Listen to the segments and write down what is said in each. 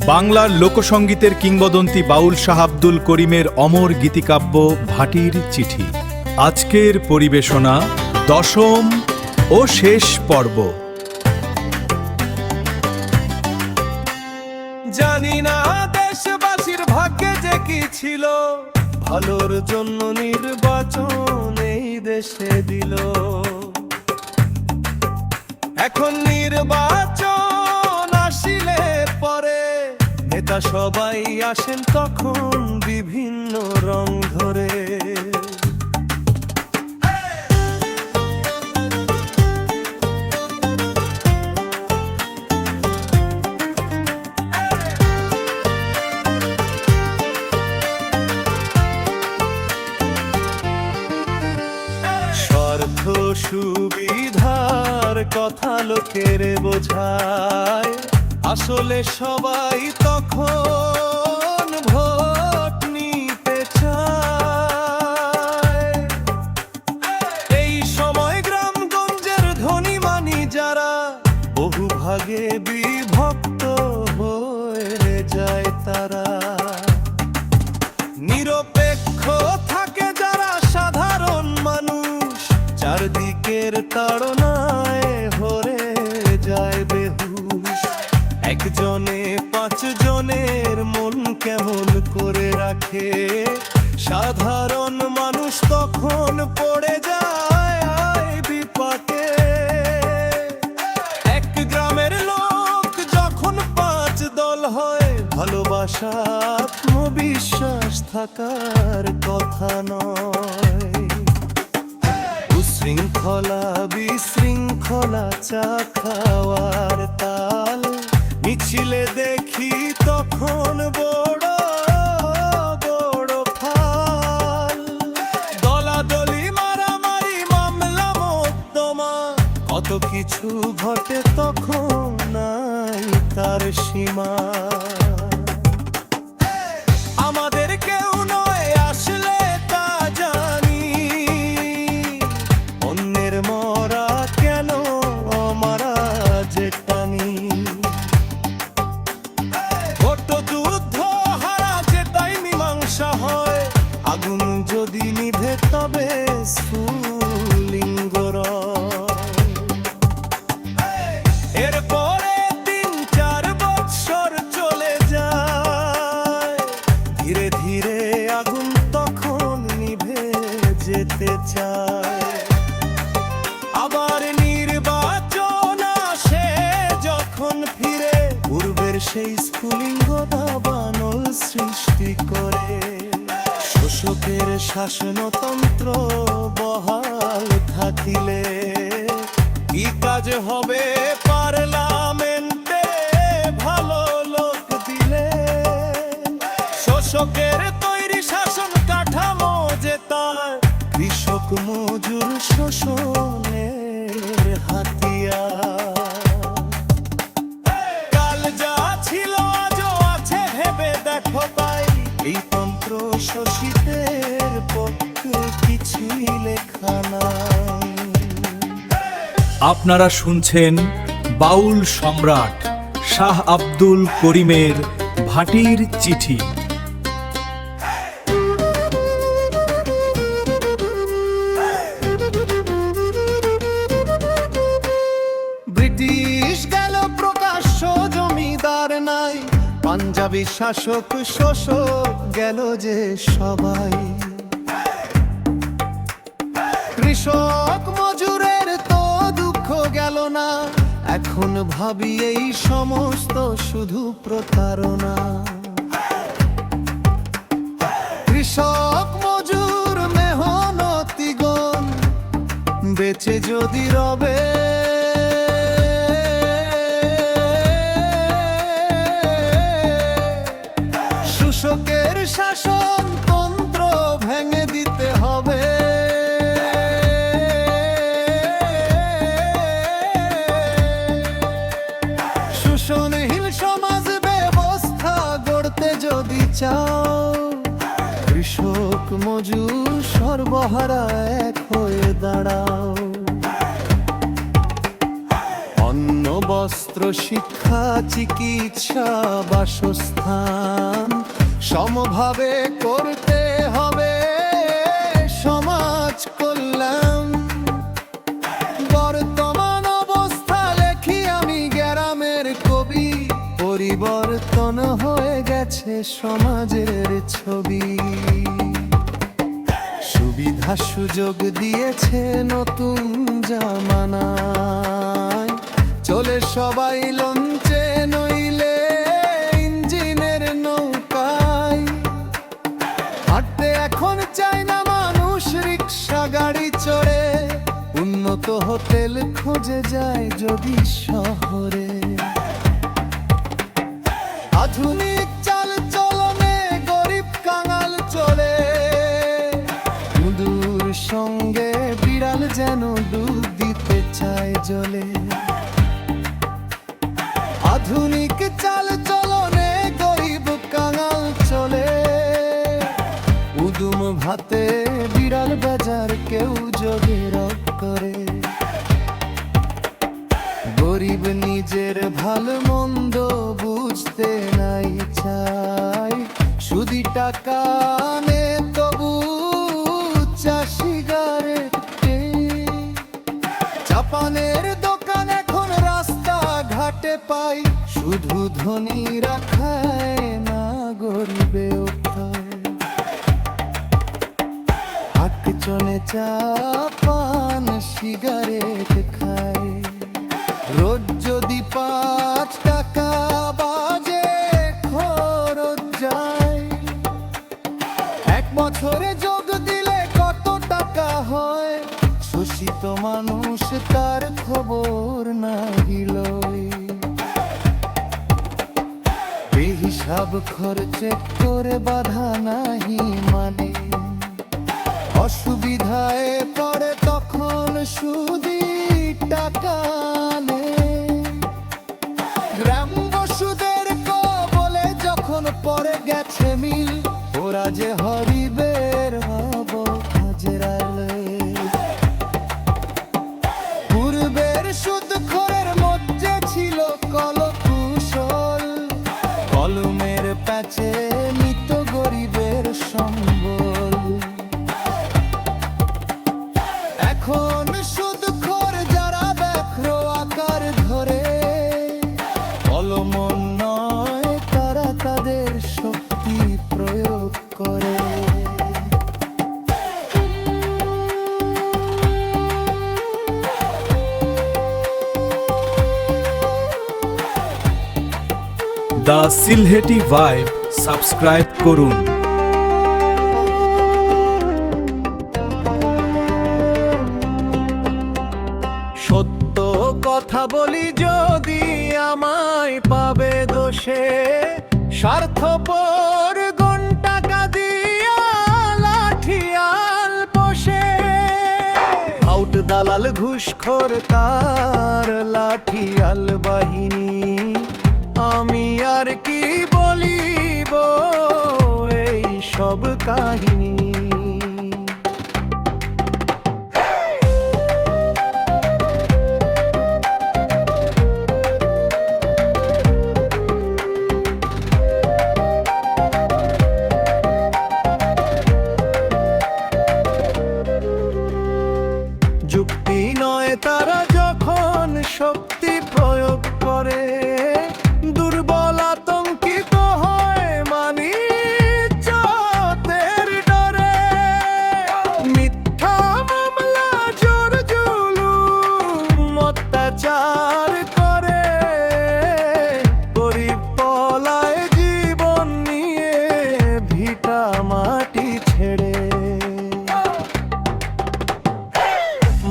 বাংলার লোকসঙ্গীতের কিংবদন্তি বাউল শাহ আব্দুল করিমের অমর গীতিকাব্য ভাটির চিঠি। আজকের পরিবেশনা দশম ও শেষ পর্ব। জানি না দেশবাসীর ভাগ্যে যে কি ছিল, ভালোর জন্য নির্বাচন এই দেশে দিল। এখন নির্বাচন আসিলে পরে নেতা সবাই আসেন তখন বিভিন্ন রং ধরে। স্বার্থ সুবিধার কথা লোকের বোঝায়, আসলে সবাই তখন ভোট নিতে চায়। এই সময় গ্রামগঞ্জের ধনী মানি যারা বহু ভাগে বিভক্ত হয়ে যায় তারা। নিরপেক্ষ থাকে যারা সাধারণ মানুষ, চারদিকের তাড়নায় হরে যায় বেহুশ। একজনে পাঁচজনের মন কেমন করে রাখে, সাধারণ মানুষ তখন পড়ে যায় বিপাকে। এক গ্রামের লোক যখন পাঁচ দল হয়, ভালোবাসা আত্মবিশ্বাস থাকার কথা নয়। উশৃঙ্খলা বিশৃঙ্খলা চা খাওয়ার তাল, মিছিলে দেখি তখন বড় বড় ফাল। দলাদলি মারামারি মামলা মোকদ্দমা, কত কিছু ঘটে তখন নাই তার সীমা। আমাদের কেউ নয় আসলে তা জানি, অন্যের মরা কেন আমারা যে টানি। ভোট যুদ্ধ হারা যে তাই মীমাংসা হয়, আগুন যদি নিভে তবে স্ফুলিঙ্গ রয়। এরপরে ৩-৪ বৎসর চলে যায়, ধীরে ধীরে আগুন তখন নিভে যেতে চায়। আবার নির্বাচন আসে যখন ফিরে, পূর্বের সেই স্ফুলিঙ্গ দাবানল সৃষ্টি করে। শোষকের শাসনতন্ত্র বহাল থাকিলে কি কাজ হবে পার্লামেন্টে ভালো লোক দিলে। শোষকের তৈরি শাসন কাঠামো যে তার, কৃষক মজুর শোষণের হাতিয়ার। কাল যা ছিল আজও আছে ভেবে দেখো তাই, এই তন্ত্র শোষিতের পক্ষে কিছুই লেখা নাই। আপনারা শুনছেন বাউল সম্রাট শাহ আব্দুল করিমের ভাটির চিঠি। ব্রিটিশ গেল প্রকাশ্য জমিদার নাই, পাঞ্জাবি শাসক শোষক গেল যে সবাই। কৃষক মজুরের তো দুঃখ গেল না, এখন ভাবি এই সমস্ত শুধু প্রতারণা। কৃষক মজুর মেহনতিগণ বেঁচে যদি রবে, শোষকের শাসন তন্ত্র ভেঙে দিতে হবে। শোষণহীন সমাজ ব্যবস্থা গড়তে যদি চাও, কৃষক মজুর সর্বহারা এক হয়ে দাঁড়াও। অন্ন বস্ত্র বস্ত্র, শিক্ষা, চিকিৎসা, বাসস্থান সমভাবে করতে হবে সমাজ কল্যাণ। বর্তমান অবস্থা লেখি আমি গ্রামের কবি, পরিবর্তন হয়ে গেছে সমাজের ছবি। সুবিধা সুযোগ দিয়েছে নতুন জামানায়, চলে সবাই লঞ্চে নইলে ইঞ্জিনের নৌকায়। হাঁটতে এখন চায় না মানুষ রিক্সা গাড়ি চড়ে, উন্নত হোটেল খুঁজে যায় যদি শহরে। আধুনিক চাল চলনে গরিব কাঙাল চলে, মধুর সঙ্গে বিড়াল যেন ডুব দিতে চায় জলে। আধুনিক চাল চলনে গরিব কাঙাল চলে, উদুম ভাতে বিড়াল বাজার কেউ যোগে রব করে। গরিব নিজের ভালো মন্দ বুঝতে নাই চাই, শুধু টাকা নে তবু সিগারেটে। চাপানের দোকান এখন রাস্তা ঘাটে পাই, শুধু ধনীরা খায় না গরিবেও খায়। হাট চলে চা পান সিগারেট খায়, রোজ যদি 5 টাকা বাজে খরচ যায়। 1 বছরে যোগ দিলে কত টাকা হয়, শোষিত মানুষ তার খবর নাহিল। বেহিসাব খরচে করে বাধা নাহি মানে, অসুবিধায় পড়ে তখন শুধু টাকা নে। গ্রাম বসুদের কবলে যখন পড়ে গেছে মিল, ওরা যে হরিবের হব হাজরালে। পূর্বের সুদখোরের মধ্যে ছিল কলকুশল, কলমের প্যাচে মৃত গরিবের সম্বল। এখন সুদখোর যারা ব্যাঘ্র আকার ধরে, কলম নয় তারা তাদের শক্তি প্রয়োগ করে। দ্য সিলহেটি ভাইব সাবস্ক্রাইব করুন। সত্য কথা বলি যদি আমায় পাবে দোষে, স্বার্থপর ঘণ্টাকা দিয়া লাঠিয়াল পোষে। আউট দালাল ঘুষখোর তার লাঠিয়াল বাহিনী, আমি আর কি বলিব এই সব কাহিনী। যুক্তি নয় তারা যখন শক্তি প্রয়োগ করে, দুর্বল আতঙ্কিত হয় মানিজ্যতের ডরে। মিথ্যা মামলা জোর জুলুম অত্যাচার করে, গরিব পলায় জীবন নিয়ে ভিটা মাটি ছেড়ে।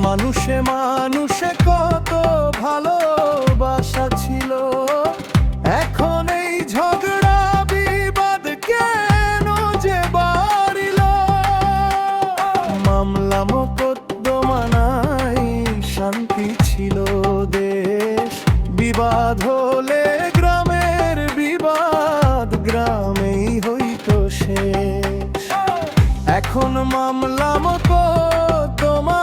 মানুষে মানুষে কত ভালোবাসা ছিল, এখন এই ঝগড়া বিবাদ কেন যে বাড়িল। মামলা মোকদ্দমা নাই শান্তি ছিল দেশ, বিবাদ হলে গ্রামের বিবাদ গ্রামেই হইতো শেষ। এখন মামলা মোকদ্দমা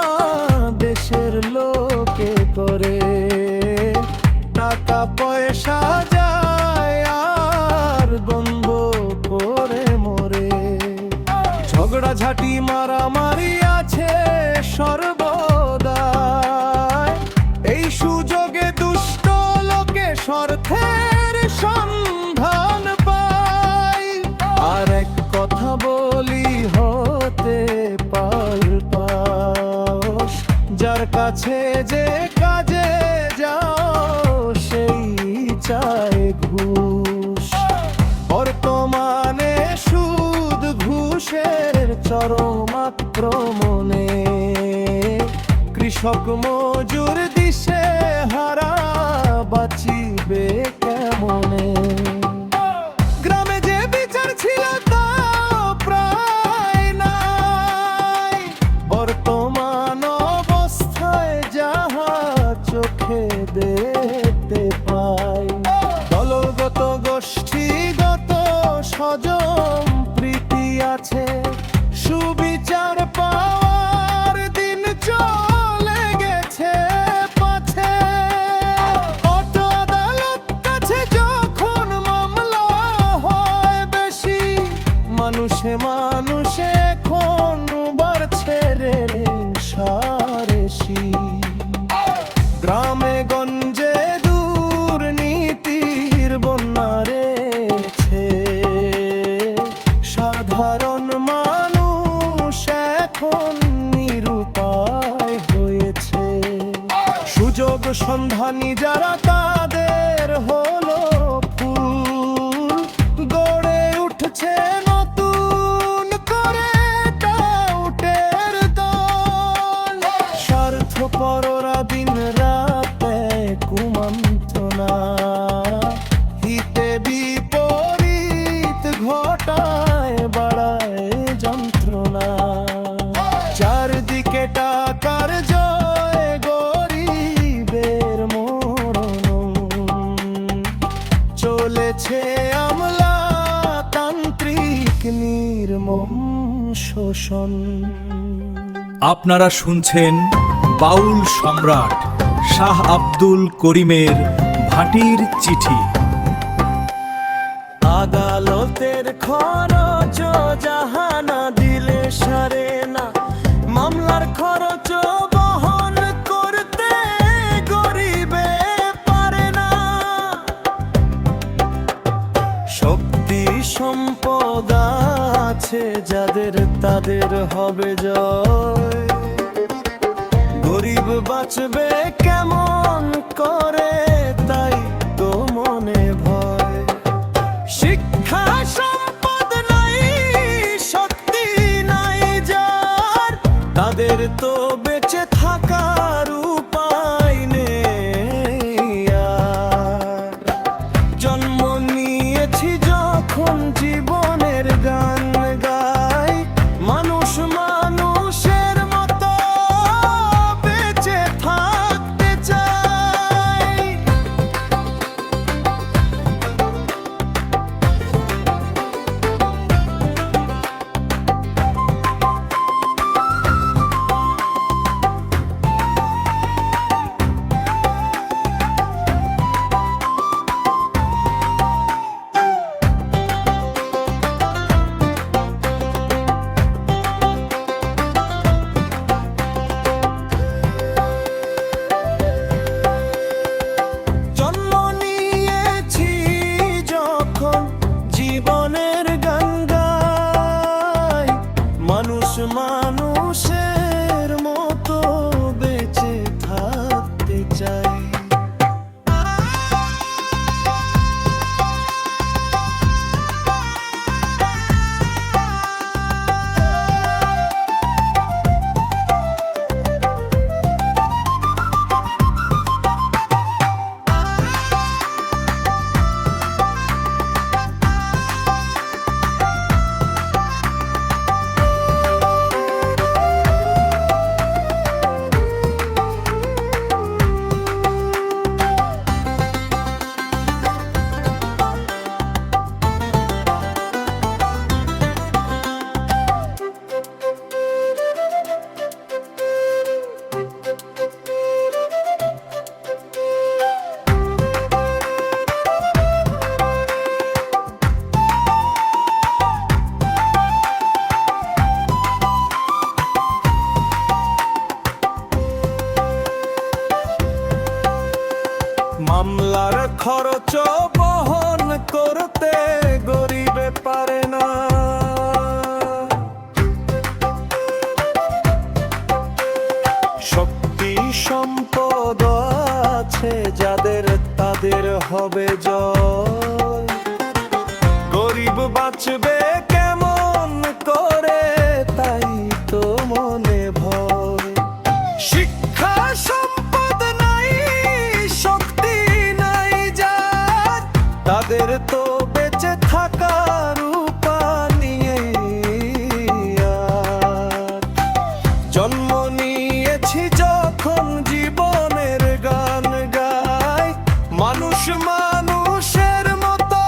দেশের লোকে করে, টাকা ঝগড়াঝাটি মারামারি আছে সর্বদাই। এই সুযোগে দুষ্ট লোকে স্বার্থের সন্ধান পায়। আর এক কথা বলি, হতে পাল্টাস, যার কাছে যে কাজে যাও সেই চায় ঘুষ। বর্তমানে সুদ ঘুষের চরম আক্রমণে কৃষক মজুর দিশে হারা, বাঁচিবে কেমনে? গ্রামে যে বিচার ছিল তা প্রায় নাই। বর্তমান অবস্থায় যাহা চোখে দেখতে পাই, দলগত গোষ্ঠীগত স্বজন প্রীতি আছে। সুবিচার পাওয়ার দিন চলে গেছে পাছে। অটো আদালত কাছে যখন মামলা হয় বেশি, মানুষে মানুষে এখন বাড়ছে রে সারেসি। গ্রামে গঞ্জে দুর্নীতির বন্যা রেছে। সাধারণ মানুষ এখন নিরুপায় হয়েছে। সুযোগ সন্ধানী যারা তাদের হলো ফুল, গড়ে উঠছে নতুন করে টাউটের দল। স্বার্থপররা দিন রাতে কুমন্ত্রণা, হিতে বিপরীত ঘটায় বাড়ায় যন্ত্রণা। চারদিকে টাকার জয়, গরিবের মরণ। চলেছে আমলাতান্ত্রিক নির্মম শোষণ। আপনারা শুনছেন বাউল সম্রাট শাহ আব্দুল করিমের ভাটির চিঠি। আদালতের খরচ জাহানা দিলে সারে না, মামলার খরচ বহন করতে গরিবে পারে না। শক্তি সম্পদ আছে যাদের, তাদের হবে জয়। গরিব বাঁচবে কেমন করে, তাই তো মনে ভয়। শিক্ষা সম্পদ নাই, শক্তি নাই যার, তাদের তো বেঁচে থাকার উপায় নেই আর। জন্ম নিয়েছি যখন জীবনের গান গাই, মানুষ মানুষের মতো বেঁচে থাকতে চাই। বাঁচবে কেমন করে তাই তো মনে ভয়। শিক্ষা সম্পদ নাই, শক্তি নাই যার, তাদের তো বেঁচে থাকার উপায় নেই আর। জন্ম নিয়েছি যখন জীবনের গান গাই, মানুষ মানুষের মতো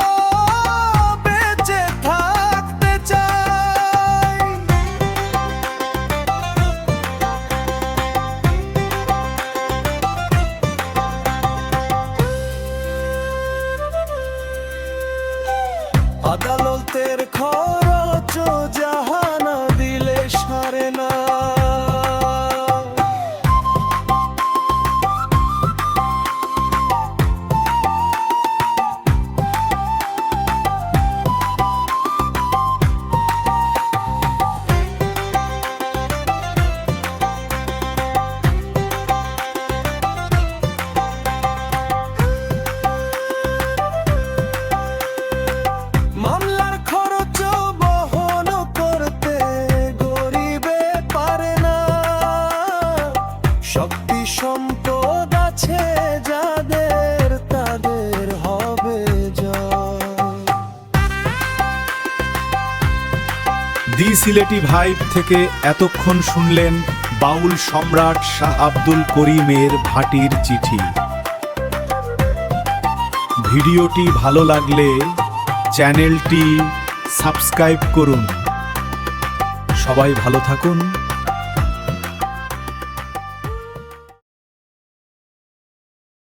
বেঁচে থাকতে চাই। আদালতের খরচ জাহানা দিলে সারে না, মামলার খরচ বহন করতে গরিবে পারে না। শক্তি সম্পদ আছে যাদের, তাদের হবে জয়। দি সিলেটি ভাইব থেকে এতক্ষণ শুনলেন বাউল সম্রাট শাহ আব্দুল করিমের ভাটির চিঠি। ভিডিওটি ভালো লাগলে চ্যানেলটি সাবস্ক্রাইব করুন। সবাই ভালো থাকুন।